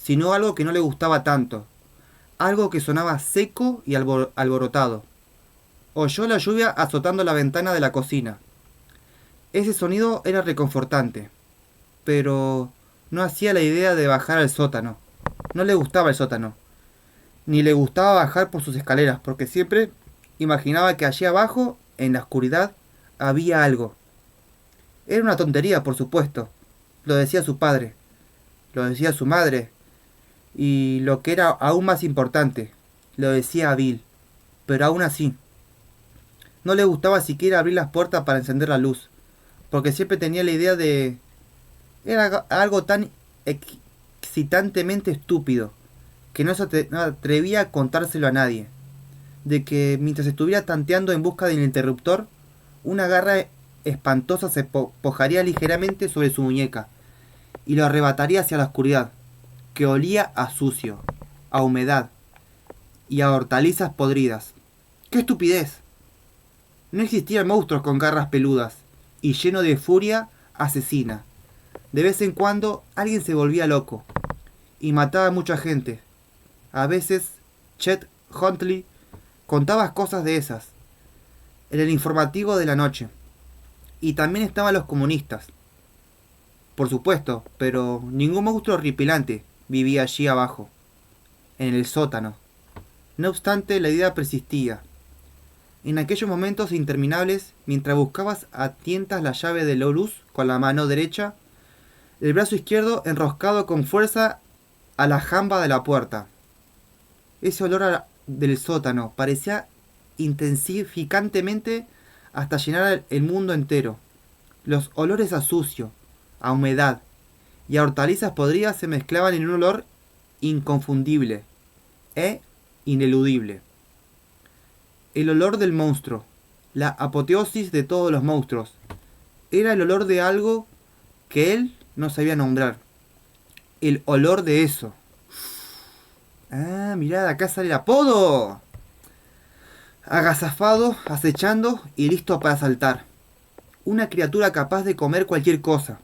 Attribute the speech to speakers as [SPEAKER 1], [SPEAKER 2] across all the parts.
[SPEAKER 1] sino algo que no le gustaba tanto, algo que sonaba seco y alborotado. Oyó la lluvia azotando la ventana de la cocina. Ese sonido era reconfortante, pero no hacía la idea de bajar al sótano. No le gustaba el sótano, ni le gustaba bajar por sus escaleras, porque siempre imaginaba que allí abajo, en la oscuridad, había algo. Era una tontería, por supuesto. Lo decía su padre, lo decía su madre, y lo que era aún más importante, lo decía Bill. Pero aún así, no le gustaba siquiera abrir las puertas para encender la luz, porque siempre tenía la idea de... Era algo tan excitantemente estúpido que no atrevía a contárselo a nadie. De que mientras estuviera tanteando en busca del interruptor, una garra espantosa se pojaría ligeramente sobre su muñeca y lo arrebataría hacia la oscuridad, que olía a sucio, a humedad y a hortalizas podridas. ¡Qué estupidez! No existían monstruos con garras peludas y lleno de furia asesina. De vez en cuando alguien se volvía loco y mataba a mucha gente. A veces Chet Huntley contaba cosas de esas en el informativo de la noche. Y también estaban los comunistas, por supuesto, pero ningún monstruo horripilante vivía allí abajo, en el sótano. No obstante, la idea persistía. En aquellos momentos interminables, mientras buscabas a tientas la llave de la luz con la mano derecha, el brazo izquierdo enroscado con fuerza a la jamba de la puerta. Ese olor del sótano parecía intensificantemente hasta llenar el mundo entero. Los olores a sucio, a humedad y a hortalizas podridas se mezclaban en un olor inconfundible e ineludible. El olor del monstruo, la apoteosis de todos los monstruos, era el olor de algo que él no sabía nombrar. El olor de eso. Ah, mirad, acá sale el apodo. Agazafado, acechando y listo para saltar. Una criatura capaz de comer cualquier cosa,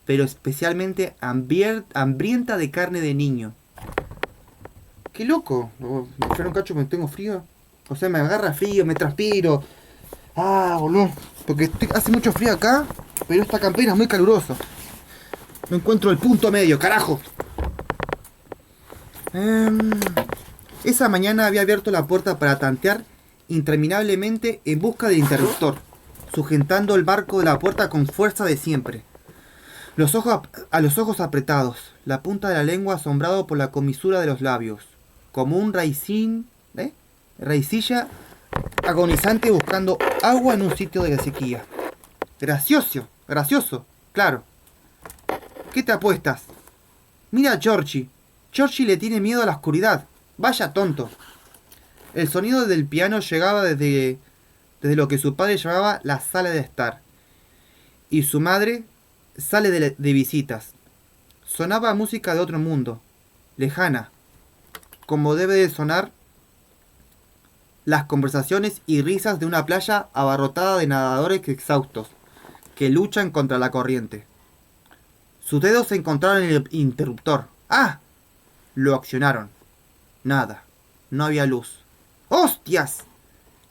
[SPEAKER 1] pero especialmente hambrienta de carne de niño. ¡Qué loco! Espera un cacho, me tengo frío. O sea, me agarra frío, me transpiro. Ah, boludo. Porque hace mucho frío acá, pero esta campera es muy calurosa. No encuentro el punto medio, carajo. Esa mañana había abierto la puerta para tantear interminablemente en busca del interruptor, sujetando el marco de la puerta con fuerza de siempre. Los ojos apretados, la punta de la lengua asombrado por la comisura de los labios, como un raicilla agonizante buscando agua en un sitio de sequía. Gracioso, gracioso, claro. ¿Qué te apuestas? Mira a Georgie. Georgie le tiene miedo a la oscuridad. Vaya tonto. El sonido del piano llegaba desde lo que su padre llamaba la sala de estar. Y su madre sale de visitas. Sonaba música de otro mundo, lejana, como debe de sonar las conversaciones y risas de una playa abarrotada de nadadores exhaustos que luchan contra la corriente. Sus dedos se encontraron en el interruptor. ¡Ah! Lo accionaron. Nada. No había luz. ¡Hostias!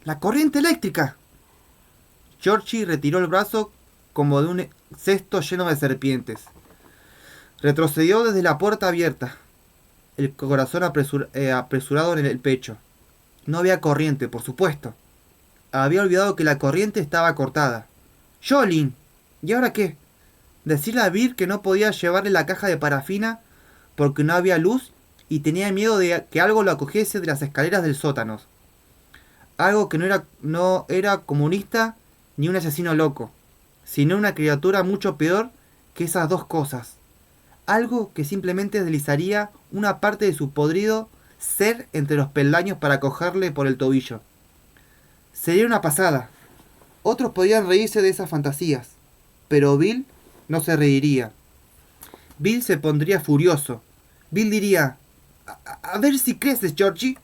[SPEAKER 1] ¡La corriente eléctrica! Georgie retiró el brazo como de un cesto lleno de serpientes. Retrocedió desde la puerta abierta, el corazón apresurado en el pecho. No había corriente, por supuesto. Había olvidado que la corriente estaba cortada. ¡Jolín! ¿Y ahora qué? Decirle a Bill que no podía llevarle la caja de parafina porque no había luz y tenía miedo de que algo lo acogiese de las escaleras del sótano. Algo que no era comunista ni un asesino loco, sino una criatura mucho peor que esas dos cosas. Algo que simplemente deslizaría una parte de su podrido ser entre los peldaños para cogerle por el tobillo. Sería una pasada. Otros podían reírse de esas fantasías, pero Bill no se reiría. Bill se pondría furioso. Bill diría: a ver si creces, Georgie.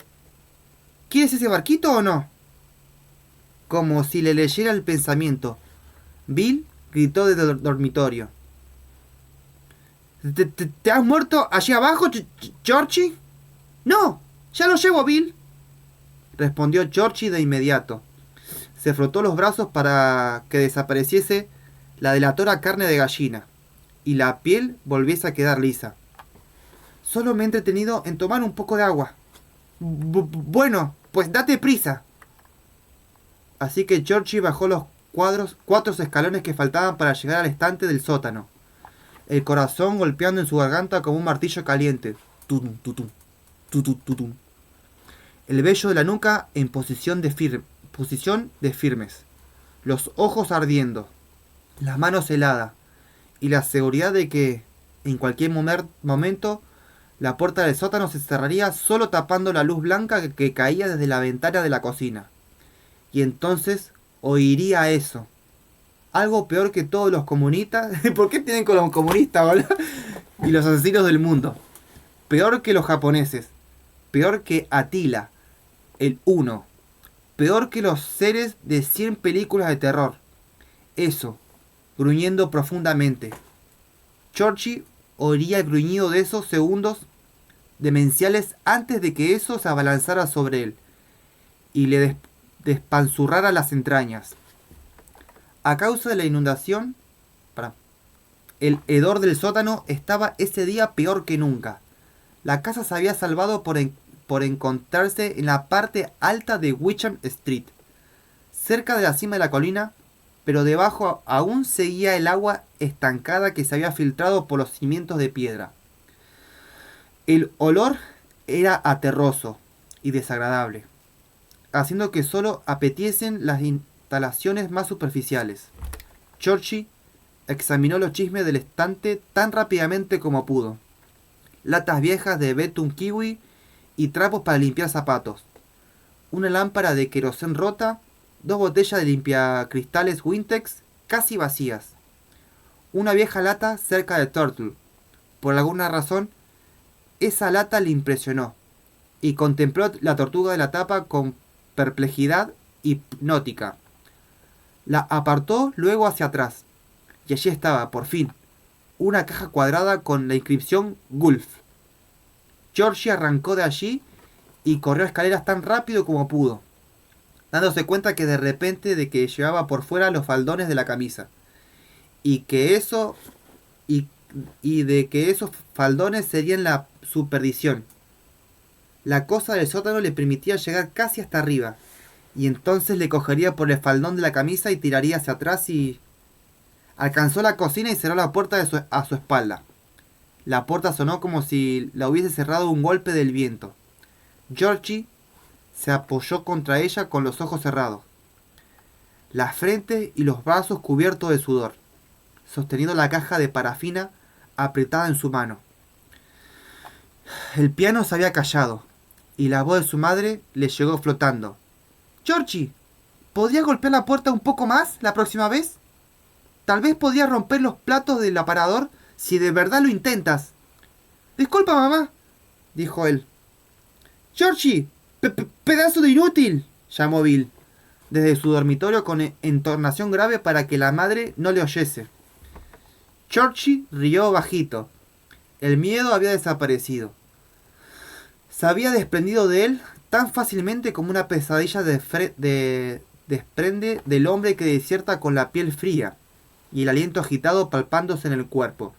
[SPEAKER 1] ¿Quieres ese barquito o no? Como si le leyera el pensamiento, Bill gritó desde el dormitorio: ¿Te has muerto allí abajo, Georgie? No, ya lo llevo, Bill, respondió Georgie de inmediato. Se frotó los brazos para que desapareciese la delatora carne de gallina y la piel volviese a quedar lisa. Solo me he entretenido en tomar un poco de agua. Bueno, pues date prisa. Así que Georgie bajó los cuatro escalones que faltaban para llegar al estante del sótano, el corazón golpeando en su garganta como un martillo caliente. Tutum, tutum, tutum, tutum. El vello de la nuca en posición de firmes, los ojos ardiendo, las manos heladas, y la seguridad de que, en cualquier momento, la puerta del sótano se cerraría solo tapando la luz blanca que caía desde la ventana de la cocina. Y entonces oiría eso. Algo peor que todos los comunistas. ¿Por qué tienen con los comunistas, boludo? Y los asesinos del mundo. Peor que los japoneses. Peor que Atila, el Uno. Peor que los seres de 100 películas de terror. Eso, gruñendo profundamente. Georgie oiría el gruñido de esos segundos demenciales antes de que eso se abalanzara sobre él y le despanzurrara las entrañas. A causa de la inundación, el hedor del sótano estaba ese día peor que nunca. La casa se había salvado por encontrarse en la parte alta de Wickham Street, cerca de la cima de la colina, pero debajo aún seguía el agua estancada que se había filtrado por los cimientos de piedra. El olor era aterroso y desagradable, haciendo que solo apetiesen las instalaciones más superficiales. Georgie examinó los chismes del estante tan rápidamente como pudo. Latas viejas de betún kiwi y trapos para limpiar zapatos. Una lámpara de querosén rota, 2 botellas de limpiacristales Wintex casi vacías. Una vieja lata cerca de Turtle. Por alguna razón, esa lata le impresionó, y contempló la tortuga de la tapa con perplejidad hipnótica. La apartó luego hacia atrás, y allí estaba, por fin, una caja cuadrada con la inscripción Gulf. Georgie arrancó de allí y corrió escaleras tan rápido como pudo, dándose cuenta que de repente de que llevaba por fuera los faldones de la camisa, y de que esos faldones serían la su perdición. La cosa del sótano le permitía llegar casi hasta arriba, y entonces le cogería por el faldón de la camisa y tiraría hacia atrás y... Alcanzó la cocina y cerró la puerta a su espalda. La puerta sonó como si la hubiese cerrado un golpe del viento. Georgie se apoyó contra ella con los ojos cerrados, la frente y los brazos cubiertos de sudor, sosteniendo la caja de parafina apretada en su mano. El piano se había callado, y la voz de su madre le llegó flotando. «Georgie, ¿podrías golpear la puerta un poco más la próxima vez? Tal vez podrías romper los platos del aparador si de verdad lo intentas». «Disculpa, mamá», dijo él. «Georgie, pedazo de inútil», llamó Bill, desde su dormitorio con entonación grave para que la madre no le oyese. Georgie rió bajito. El miedo había desaparecido. Se había desprendido de él tan fácilmente como una pesadilla desprende del hombre que desierta con la piel fría y el aliento agitado palpándose en el cuerpo,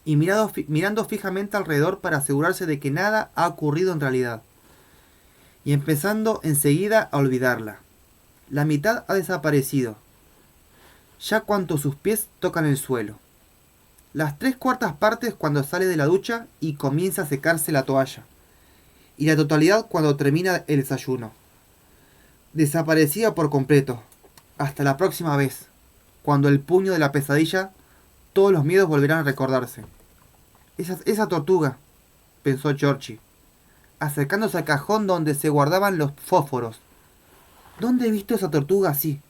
[SPEAKER 1] y mirando fijamente alrededor para asegurarse de que nada ha ocurrido en realidad, y empezando enseguida a olvidarla. La mitad ha desaparecido, ya cuando sus pies tocan el suelo. Las 3/4 partes cuando sale de la ducha y comienza a secarse la toalla, y la totalidad cuando termina el desayuno. Desaparecida por completo. Hasta la próxima vez, cuando el puño de la pesadilla, todos los miedos volverán a recordarse. Esa tortuga, pensó Georgie, acercándose al cajón donde se guardaban los fósforos. ¿Dónde he visto esa tortuga así?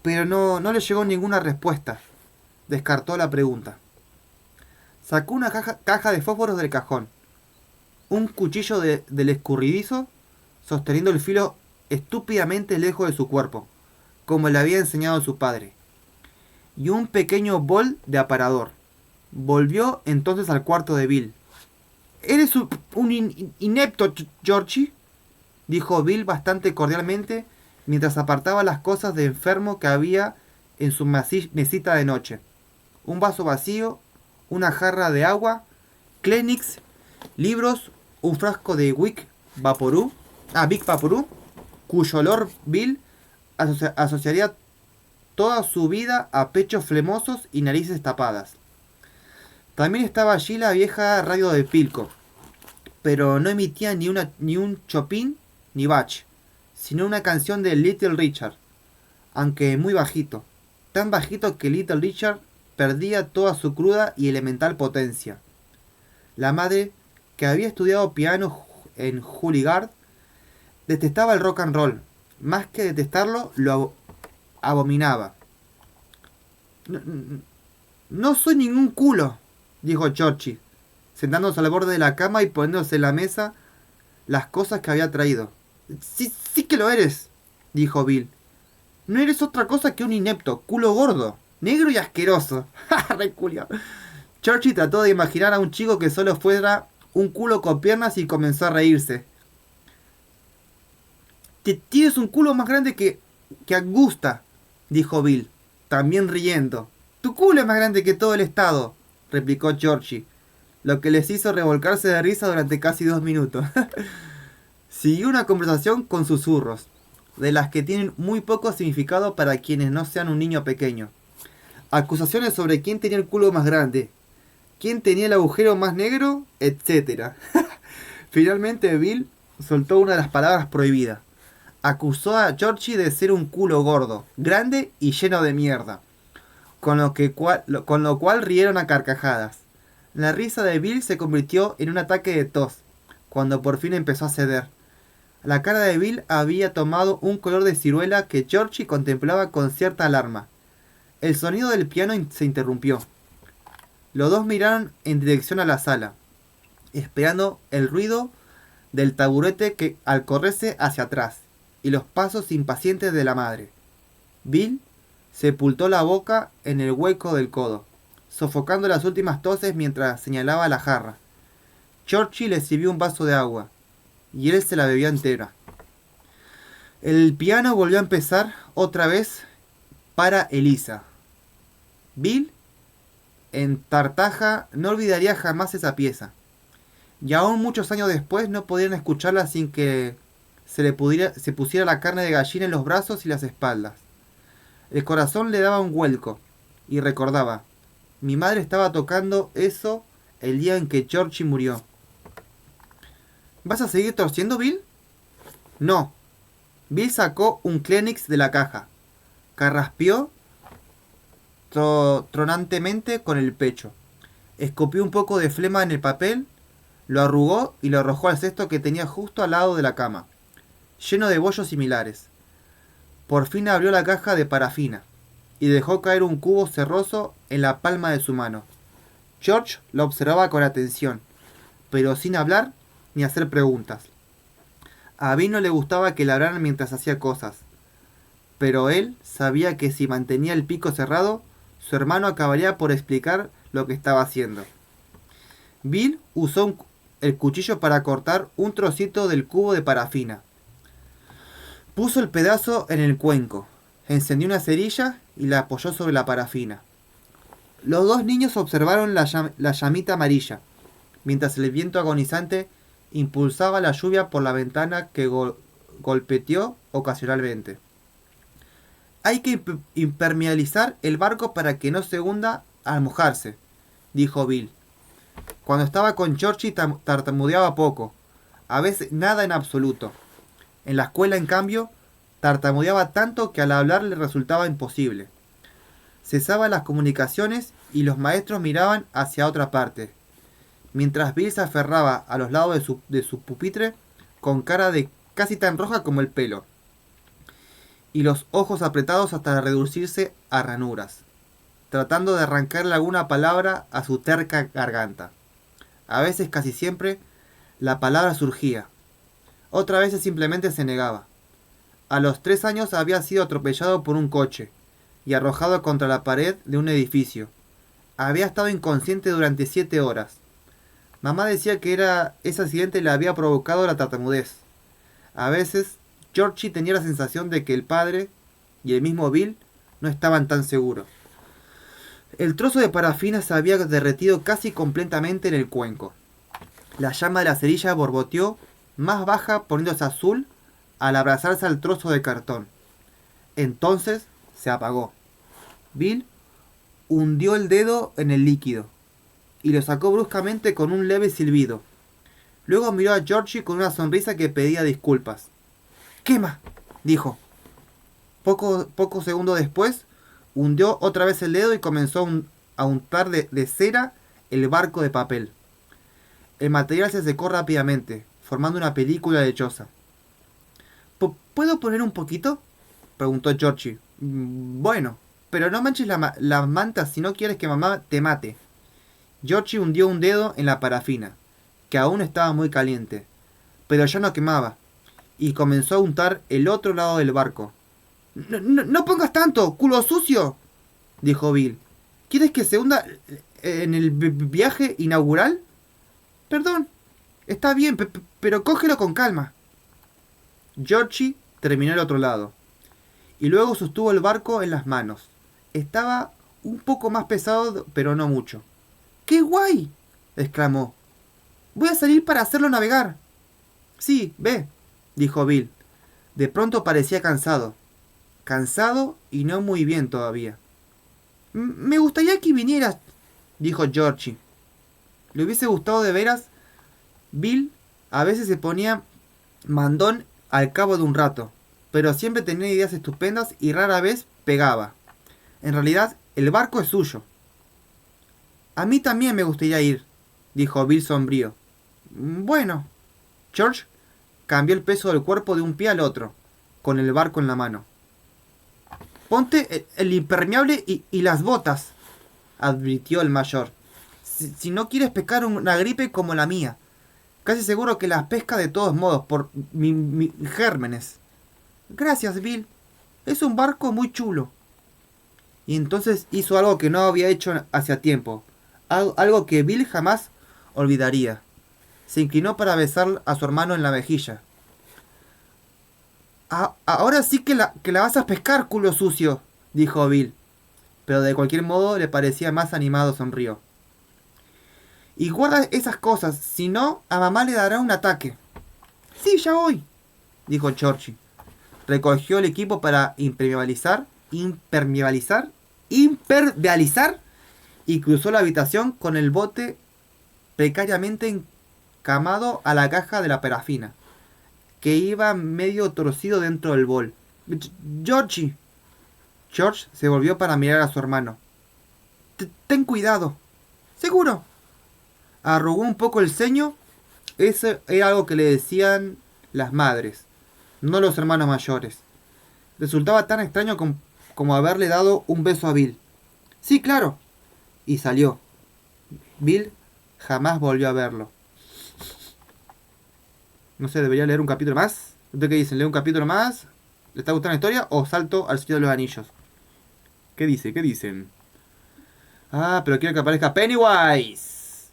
[SPEAKER 1] Pero no le llegó ninguna respuesta. Descartó la pregunta. Sacó una caja de fósforos del cajón, un cuchillo del escurridizo, sosteniendo el filo estúpidamente lejos de su cuerpo, como le había enseñado su padre, y un pequeño bol de aparador, Volvió entonces al cuarto de Bill. «Eres un inepto, Georgie», dijo Bill bastante cordialmente mientras apartaba las cosas de enfermo que había en su mesita de noche. Un vaso vacío, una jarra de agua, Kleenex, libros, un frasco de Big Vaporú, cuyo olor Bill asociaría toda su vida a pechos flemosos y narices tapadas. También estaba allí la vieja radio de Pilco, pero no emitía ni un Chopin ni Bach, sino una canción de Little Richard, aunque muy bajito, tan bajito que Little Richard perdía toda su cruda y elemental potencia. La madre, que había estudiado piano en Juilliard, detestaba el rock and roll. Más que detestarlo, lo abominaba. No, no soy ningún culo, dijo Georgie, sentándose al borde de la cama y poniéndose en la mesa las cosas que había traído. Sí, sí que lo eres, dijo Bill. No eres otra cosa que un inepto, culo gordo, negro y asqueroso. Re culiao. Georgie trató de imaginar a un chico que solo fuera un culo con piernas y comenzó a reírse. Tienes un culo más grande que Augusta, dijo Bill, también riendo. Tu culo es más grande que todo el estado, replicó Georgie, lo que les hizo revolcarse de risa durante casi 2 minutos. Siguió una conversación con susurros, de las que tienen muy poco significado para quienes no sean un niño pequeño. Acusaciones sobre quién tenía el culo más grande, quién tenía el agujero más negro, etc. Finalmente Bill soltó una de las palabras prohibidas. Acusó a Georgie de ser un culo gordo, grande y lleno de mierda, con lo cual rieron a carcajadas. La risa de Bill se convirtió en un ataque de tos, cuando por fin empezó a ceder. La cara de Bill había tomado un color de ciruela que Georgie contemplaba con cierta alarma. El sonido del piano se interrumpió. Los dos miraron en dirección a la sala, esperando el ruido del taburete que al correrse hacia atrás y los pasos impacientes de la madre. Bill sepultó la boca en el hueco del codo, sofocando las últimas toses mientras señalaba la jarra. Georgie le sirvió un vaso de agua, y él se la bebió entera. El piano volvió a empezar otra vez para Elisa. Bill, en Tartaja, no olvidaría jamás esa pieza, y aún muchos años después no podían escucharla sin que se pusiera la carne de gallina en los brazos y las espaldas. El corazón le daba un vuelco, y recordaba, mi madre estaba tocando eso el día en que Georgie murió. ¿Vas a seguir torciendo, Bill? No. Bill sacó un Kleenex de la caja. Carraspeó tronantemente con el pecho. Escupió un poco de flema en el papel, lo arrugó y lo arrojó al cesto que tenía justo al lado de la cama, lleno de bollos similares. Por fin abrió la caja de parafina y dejó caer un cubo cerroso en la palma de su mano. George lo observaba con atención, pero sin hablar ni hacer preguntas. A Bill no le gustaba que le hablaran mientras hacía cosas, pero él sabía que si mantenía el pico cerrado, su hermano acabaría por explicar lo que estaba haciendo. Bill usó el cuchillo para cortar un trocito del cubo de parafina. Puso el pedazo en el cuenco, encendió una cerilla y la apoyó sobre la parafina. Los dos niños observaron la llamita amarilla, mientras el viento agonizante impulsaba la lluvia por la ventana que golpeteó ocasionalmente. Hay que impermeabilizar el barco para que no se hunda al mojarse, dijo Bill. Cuando estaba con Georgie tartamudeaba poco, a veces nada en absoluto. En la escuela, en cambio, tartamudeaba tanto que al hablar le resultaba imposible. Cesaban las comunicaciones y los maestros miraban hacia otra parte, mientras Bill se aferraba a los lados de su pupitre con cara de casi tan roja como el pelo, y los ojos apretados hasta reducirse a ranuras, tratando de arrancarle alguna palabra a su terca garganta. A veces, casi siempre, la palabra surgía. Otras veces simplemente se negaba. A los 3 años había sido atropellado por un coche y arrojado contra la pared de un edificio, había estado inconsciente durante 7 horas. Mamá decía que ese accidente le había provocado la tartamudez. A veces, Georgie tenía la sensación de que el padre y el mismo Bill no estaban tan seguros. El trozo de parafina se había derretido casi completamente en el cuenco. La llama de la cerilla borboteó más baja poniéndose azul al abrazarse al trozo de cartón. Entonces se apagó. Bill hundió el dedo en el líquido y lo sacó bruscamente con un leve silbido. Luego miró a Georgie con una sonrisa que pedía disculpas. ¡Quema!, dijo. Pocos segundos después, hundió otra vez el dedo y comenzó a untar de cera el barco de papel. El material se secó rápidamente, formando una película lechosa. ¿Puedo poner un poquito?, preguntó Georgie. Bueno, pero no manches la manta si no quieres que mamá te mate. Georgie hundió un dedo en la parafina, que aún estaba muy caliente, pero ya no quemaba, y comenzó a untar el otro lado del barco. No pongas tanto, culo sucio, dijo Bill. ¿Quieres que se hunda en el viaje inaugural? Perdón, está bien, pero cógelo con calma. Georgie terminó el otro lado, y luego sostuvo el barco en las manos. Estaba un poco más pesado, pero no mucho. ¡Qué guay!, exclamó. Voy a salir para hacerlo navegar. Sí, ve, dijo Bill. De pronto parecía cansado. Cansado y no muy bien todavía. Me gustaría que vinieras, dijo Georgie. Le hubiese gustado de veras. Bill a veces se ponía mandón al cabo de un rato, pero siempre tenía ideas estupendas y rara vez pegaba. En realidad, el barco es suyo. A mí también me gustaría ir, dijo Bill sombrío. Bueno. George cambió el peso del cuerpo de un pie al otro, con el barco en la mano. Ponte el impermeable y las botas, advirtió el mayor. Si no quieres pescar una gripe como la mía. Casi seguro que las pesca de todos modos por mis gérmenes. Gracias, Bill. Es un barco muy chulo. Y entonces hizo algo que no había hecho hacía tiempo. Algo que Bill jamás olvidaría. Se inclinó para besar a su hermano en la mejilla. Ahora sí que la vas a pescar, culo sucio, dijo Bill. Pero de cualquier modo le parecía más animado, sonrió. Y guarda esas cosas, si no, a mamá le dará un ataque. Sí, ya voy, dijo Georgie. Recogió el equipo para impermeabilizar y cruzó la habitación con el bote precariamente encamado a la caja de la parafina, que iba medio torcido dentro del bol. Georgie. George se volvió para mirar a su hermano. Ten cuidado. Seguro. Arrugó un poco el ceño. Eso era algo que le decían las madres, no los hermanos mayores. Resultaba tan extraño como haberle dado un beso a Bill. Sí, claro. Y salió. Bill jamás volvió a verlo. No sé, debería leer un capítulo más. ¿Ustedes qué dicen? ¿Leo un capítulo más? ¿Le está gustando la historia? ¿O salto al Señor de los Anillos? ¿Qué dice? ¿Qué dicen? Ah, pero quiero que aparezca Pennywise.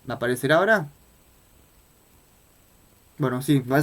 [SPEAKER 1] ¿Aparecerá ahora? Bueno, sí,